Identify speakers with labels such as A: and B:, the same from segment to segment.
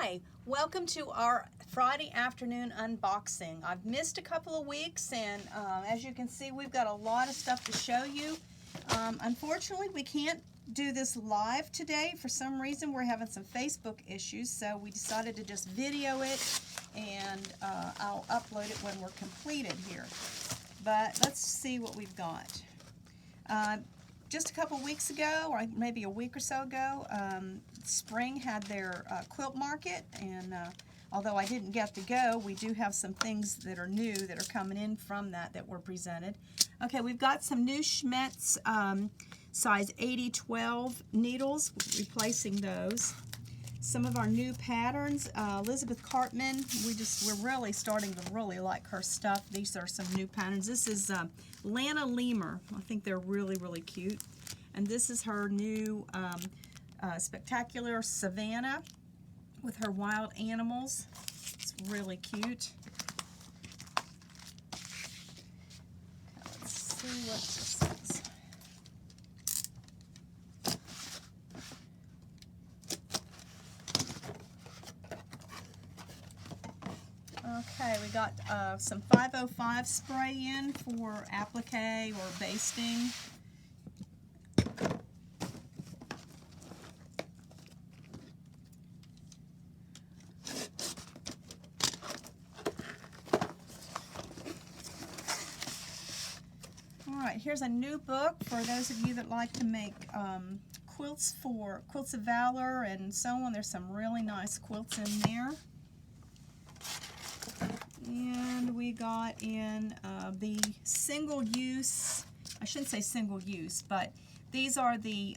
A: Hi, welcome to our Friday afternoon unboxing. I've missed a couple of weeks and as you can see we've got a lot of stuff to show you. Unfortunately we can't do this live today. For some reason we're having some Facebook issues, so we decided to just video it and I'll upload it when we're completed here. But let's see what we've got. Just a couple weeks ago, or maybe a week or so ago, Spring had their quilt market, and although I didn't get to go, we do have some things that are new that are coming in from that were presented. Okay, we've got some new Schmetz size 80-12 needles, replacing those. Some of our new patterns, Elizabeth Cartman, we're really starting to really like her stuff. These are some new patterns. This is Lana Lemur. I think they're really, really cute. And this is her new Spectacular Savannah with her wild animals. It's really cute. Okay, let's see what this is. Okay, we got some 505 spray in for applique or basting. Alright, here's a new book for those of you that like to make quilts of Valor and so on. There's some really nice quilts in there. And we got in the single-use, I shouldn't say single-use, but these are the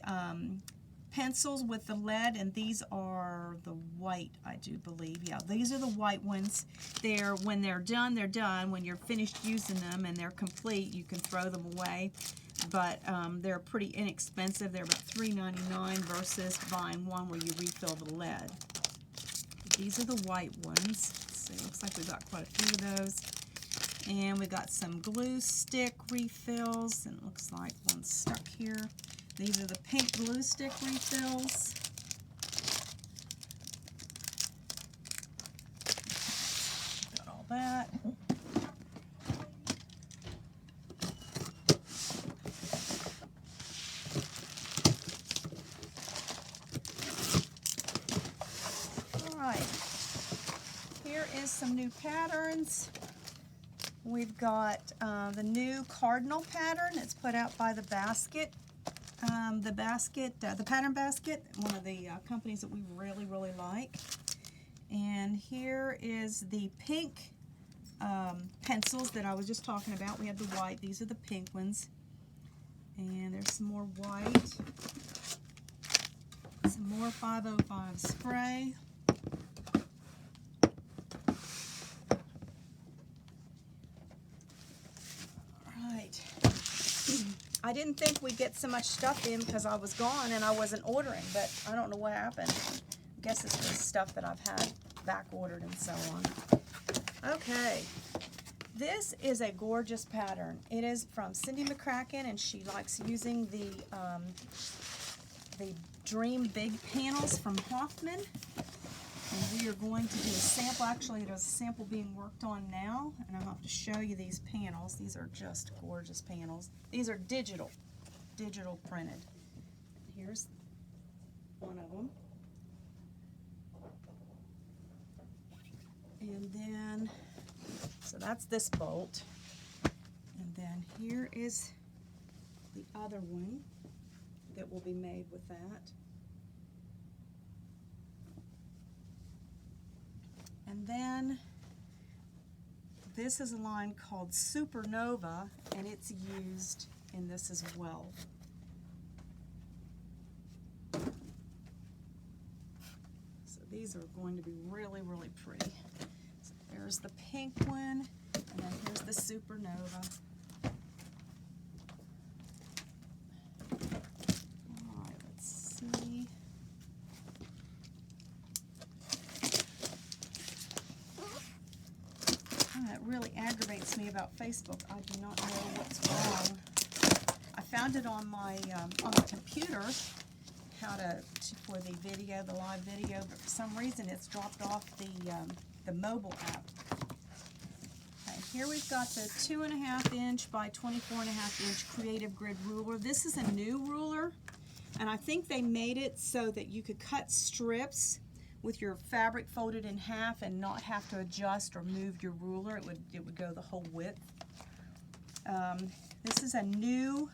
A: pencils with the lead, and these are the white, I do believe. Yeah, these are the white ones. When they're done, they're done. When you're finished using them and they're complete, you can throw them away. But they're pretty inexpensive. They're about $3.99 versus buying one where you refill the lead. These are the white ones. It looks like we've got quite a few of those. And we got some glue stick refills, and it looks like one's stuck here. These are the pink glue stick refills. Got all that. All right. Here is some new patterns. We've got the new Cardinal pattern. It's put out by the Basket. The Pattern Basket, one of the companies that we really, really like. And here is the pink pencils that I was just talking about. We have the white. These are the pink ones. And there's some more white. Some more 505 spray. I didn't think we'd get so much stuff in because I was gone and I wasn't ordering, but I don't know what happened. I guess it's the stuff that I've had back ordered and so on. Okay, this is a gorgeous pattern. It is from Cindy McCracken, and she likes using the Dream Big panels from Hoffman. And we are going to do a sample. Actually, there's a sample being worked on now, and I'll have to show you these panels. These are just gorgeous panels. These are digital printed. Here's one of them. And then, so that's this bolt. And then here is the other one that will be made with that. And then this is a line called Supernova, and it's used in this as well. So these are going to be really, really pretty. So there's the pink one, and then here's the Supernova. All right, let's see. It really aggravates me about Facebook. I do not know what's wrong. I found it on my computer, how to for the video, the live video, but for some reason it's dropped off the mobile app. Okay, here we've got the 2.5 inch by 24.5 inch Creative Grid ruler. This is a new ruler, and I think they made it so that you could cut strips with your fabric folded in half and not have to adjust or move your ruler. It would go the whole width. This is a new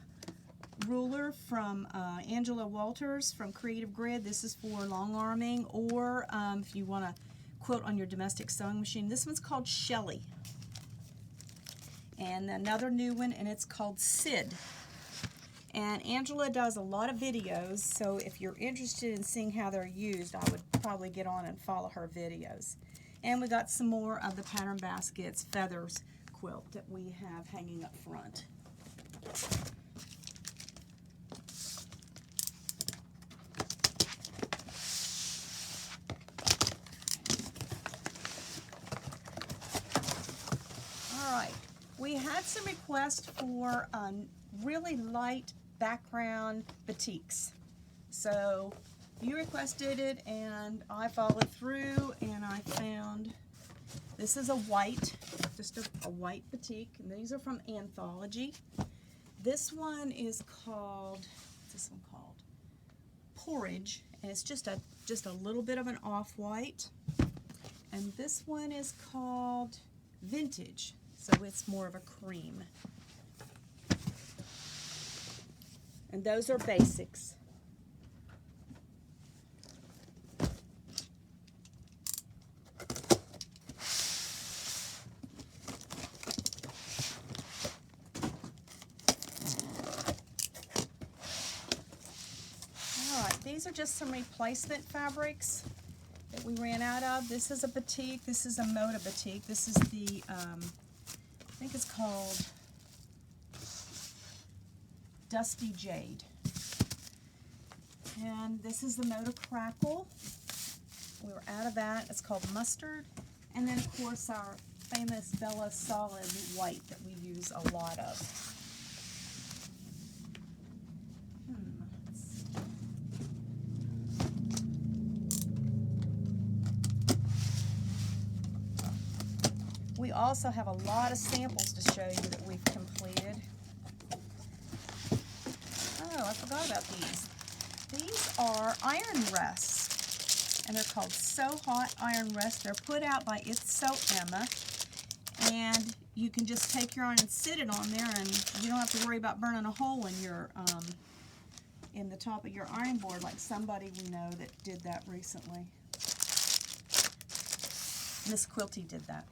A: ruler from Angela Walters from Creative Grid. This is for long arming, or if you want to quilt on your domestic sewing machine. This one's called Shelly. And another new one, and it's called Sid. And Angela does a lot of videos, so if you're interested in seeing how they're used, I would probably get on and follow her videos. And we got some more of the Pattern Baskets Feathers quilt that we have hanging up front. Alright, we had some requests for really light background batiks. So you requested it and I followed through, and I found this is a white, just a white batik, and these are from Anthology. This one is called, what's this one called? Porridge, and it's just a little bit of an off-white. And this one is called Vintage, so it's more of a cream. And those are basics. Alright, these are just some replacement fabrics that we ran out of. This is a batik. This is a Moda batik. This is the, I think it's called Dusty Jade. And this is the Moda Crackle. We were out of that. It's called Mustard. And then, of course, our famous Bella Solid White that we use a lot of. We also have a lot of samples to show you that we've completed. Oh, I forgot about these. These are iron rests, and they're called So Hot Iron Rests. They're put out by It's So Emma, and you can just take your iron and sit it on there, and you don't have to worry about burning a hole in your in the top of your iron board, like somebody we know that did that recently. Miss Quilty did that.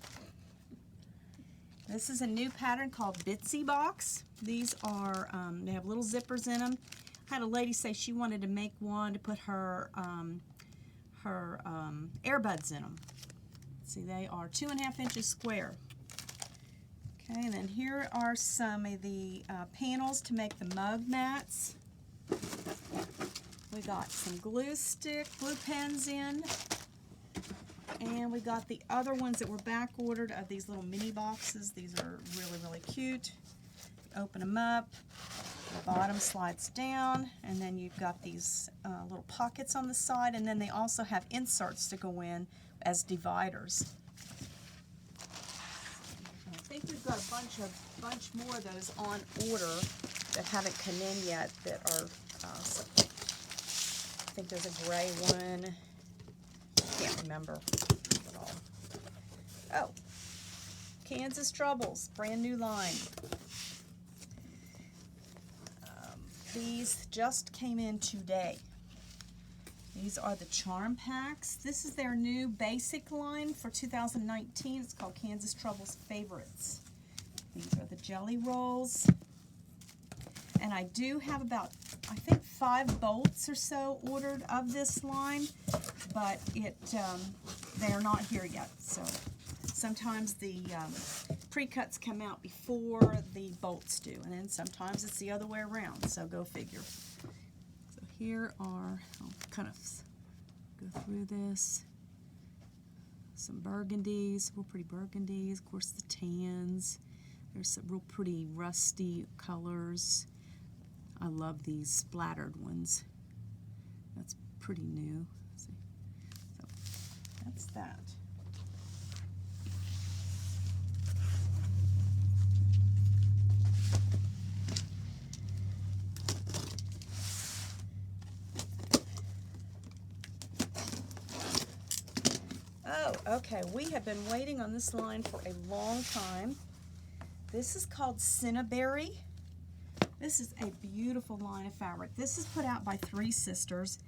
A: This is a new pattern called Bitsy Box. These are, they have little zippers in them. I had a lady say she wanted to make one to put her earbuds in them. See, they are 2.5 inches square. Okay, and then here are some of the panels to make the mug mats. We got some glue pens in. And we got the other ones that were back ordered of these little mini boxes. These are really, really cute. Open them up, the bottom slides down, and then you've got these little pockets on the side, and then they also have inserts to go in as dividers. I think we've got a bunch more of those on order that haven't come in yet that are, I think there's a gray one. Can't remember at all. Oh, Kansas Troubles, brand new line. These just came in today. These are the Charm Packs. This is their new basic line for 2019. It's called Kansas Troubles Favorites. These are the jelly rolls. And I do have about, I think, 5 bolts or so ordered of this line, but they're not here yet. So sometimes the pre-cuts come out before the bolts do, and then sometimes it's the other way around, so go figure. So here are, I'll kind of go through this. Some burgundies, real pretty burgundies, of course the tans. There's some real pretty rusty colors. I love these splattered ones. That's pretty new. Let's see. So that's that. Oh, okay, we have been waiting on this line for a long time. This is called Cinnaberry. This is a beautiful line of fabric. This is put out by Three Sisters.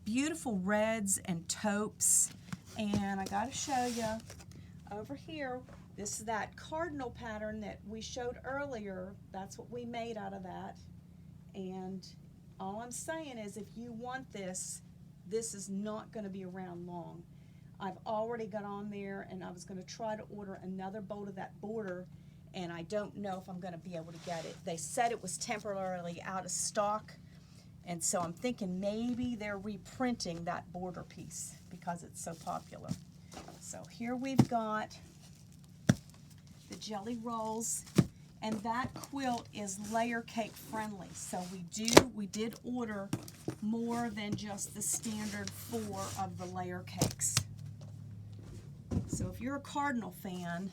A: Beautiful reds and taupes. And I gotta show you over here, this is that cardinal pattern that we showed earlier. That's what we made out of that. And all I'm saying is if you want this, this is not gonna be around long. I've already got on there and I was going to try to order another bolt of that border, and I don't know if I'm going to be able to get it. They said it was temporarily out of stock, and so I'm thinking maybe they're reprinting that border piece because it's so popular. So here we've got the jelly rolls, and that quilt is layer cake friendly. So we did order more than just the standard 4 of the layer cakes. So if you're a cardinal fan,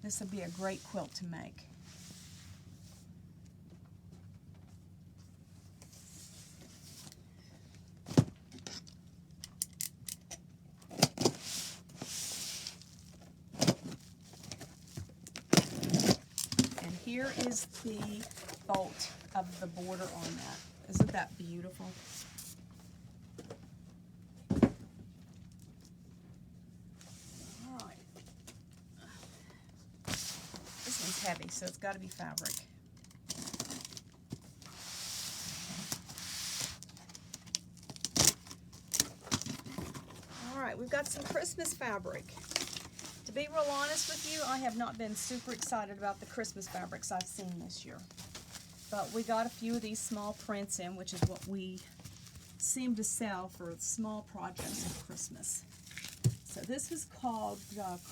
A: this would be a great quilt to make. And here is the bolt of the border on that. Isn't that beautiful? Heavy, so it's got to be fabric. All right, we've got some Christmas fabric. To be real honest with you, I have not been super excited about the Christmas fabrics I've seen this year. But we got a few of these small prints in, which is what we seem to sell for small projects at Christmas. So this is called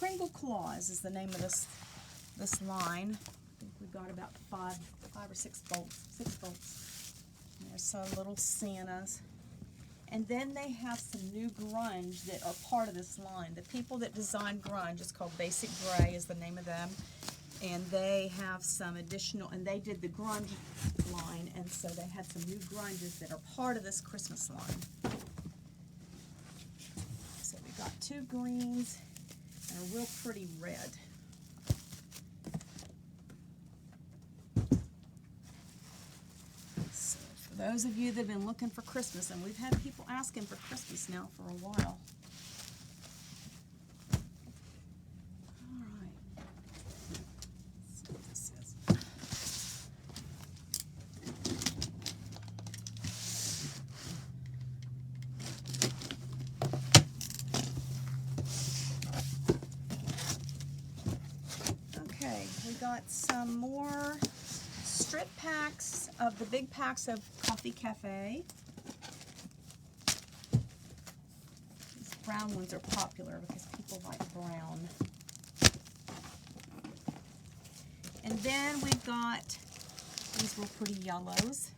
A: Kringle Claws is the name of this line. I think we've got about five or six bolts. And there's some little Santas. And then they have some new grunge that are part of this line. The people that design grunge, it's called Basic Gray is the name of them. And they have some additional, and they did the grunge line, and so they had some new grunges that are part of this Christmas line. So we got 2 greens and a real pretty red. Those of you that have been looking for Christmas, and we've had people asking for Christmas now for a while. All right. Let's see what this is. Okay, we got some more strip packs of the big packs of Coffee Cafe. These brown ones are popular because people like brown. And then we've got these real pretty yellows,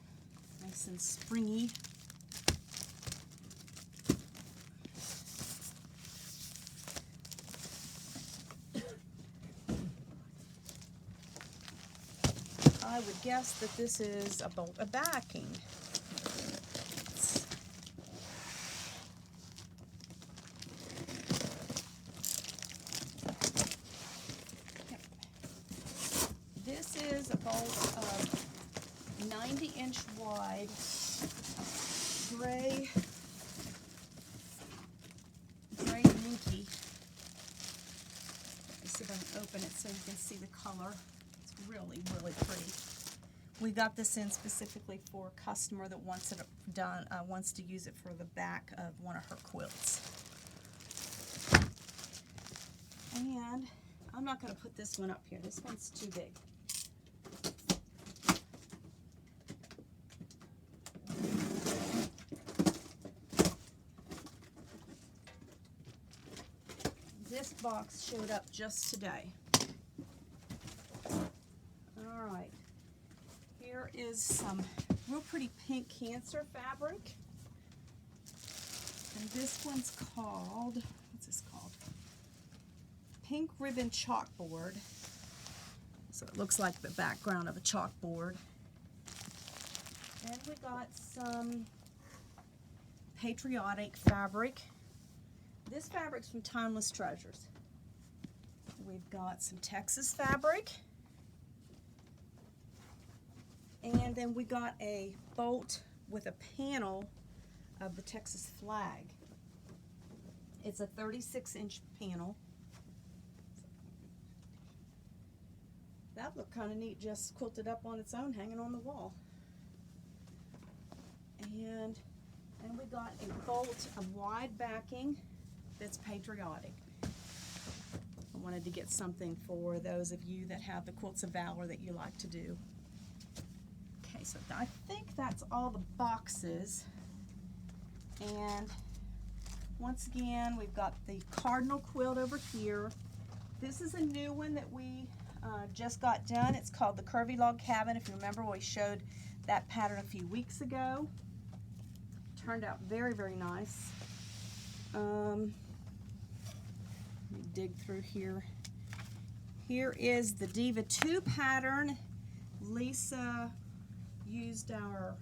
A: nice and springy. I would guess that this is a bolt of backing. This is a bolt of 90-inch wide gray minky. Let me see if I can open it so you can see the color. Really, really pretty. We got this in specifically for a customer that wants it done, wants to use it for the back of one of her quilts. And I'm not going to put this one up here. This one's too big. This box showed up just today. Alright, here is some real pretty pink Cancer fabric. And this one's called, what's this called? Pink Ribbon Chalkboard. So it looks like the background of a chalkboard. And we got some patriotic fabric. This fabric's from Timeless Treasures. We've got some Texas fabric. And then we got a bolt with a panel of the Texas flag. It's a 36-inch panel. That looked kind of neat, just quilted up on its own, hanging on the wall. And we got a bolt of wide backing that's patriotic. I wanted to get something for those of you that have the Quilts of Valor that you like to do. Okay, so I think that's all the boxes. And once again, we've got the Cardinal quilt over here. This is a new one that we just got done. It's called the Curvy Log Cabin. If you remember, we showed that pattern a few weeks ago. Turned out very, very nice. Let me dig through here. Here is the Diva 2 pattern. Lisa used our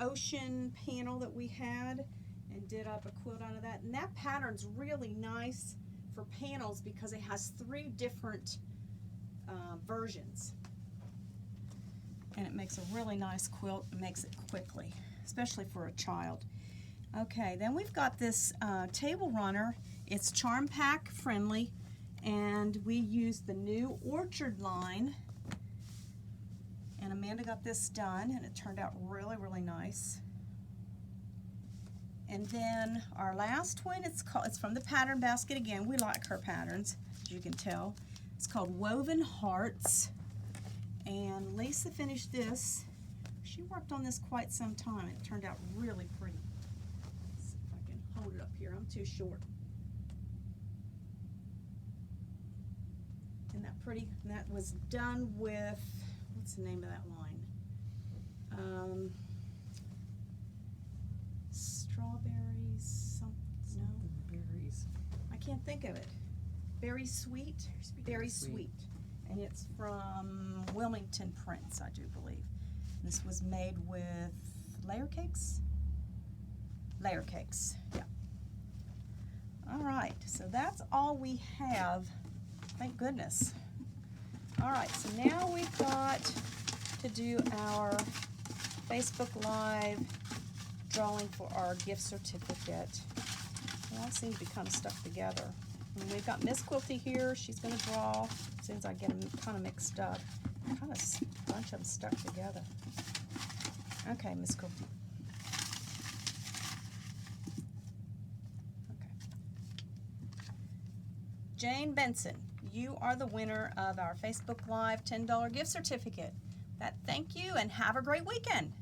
A: ocean panel that we had and did up a quilt out of that. And that pattern's really nice for panels because it has 3 different versions. And it makes a really nice quilt. It makes it quickly, especially for a child. Okay, then we've got this table runner. It's Charm Pack friendly, and we used the new Orchard line. And Amanda got this done, and it turned out really, really nice. And then our last one, it's from the Pattern Basket again. We like her patterns, as you can tell. It's called Woven Hearts. And Lisa finished this. She worked on this quite some time. It turned out really pretty. Let's see if I can hold it up here. I'm too short. Isn't that pretty? And that was done with, what's the name of that line? Strawberries, something, no?
B: Berries.
A: I can't think of it. Berry Sweet? Berry Sweet. And it's from Wilmington Prints, I do believe. This was made with layer cakes? Layer cakes, yeah. All right, so that's all we have. Thank goodness. All right, so now we've got to do our Facebook Live drawing for our gift certificate. They all seem to be kind of stuck together. And we've got Miss Quilty here. She's going to draw as soon as I get them kind of mixed up. Kind of a bunch of them stuck together. Okay, Miss Quilty. Okay. Jane Benson, you are the winner of our Facebook Live $10 gift certificate. Thank you and have a great weekend.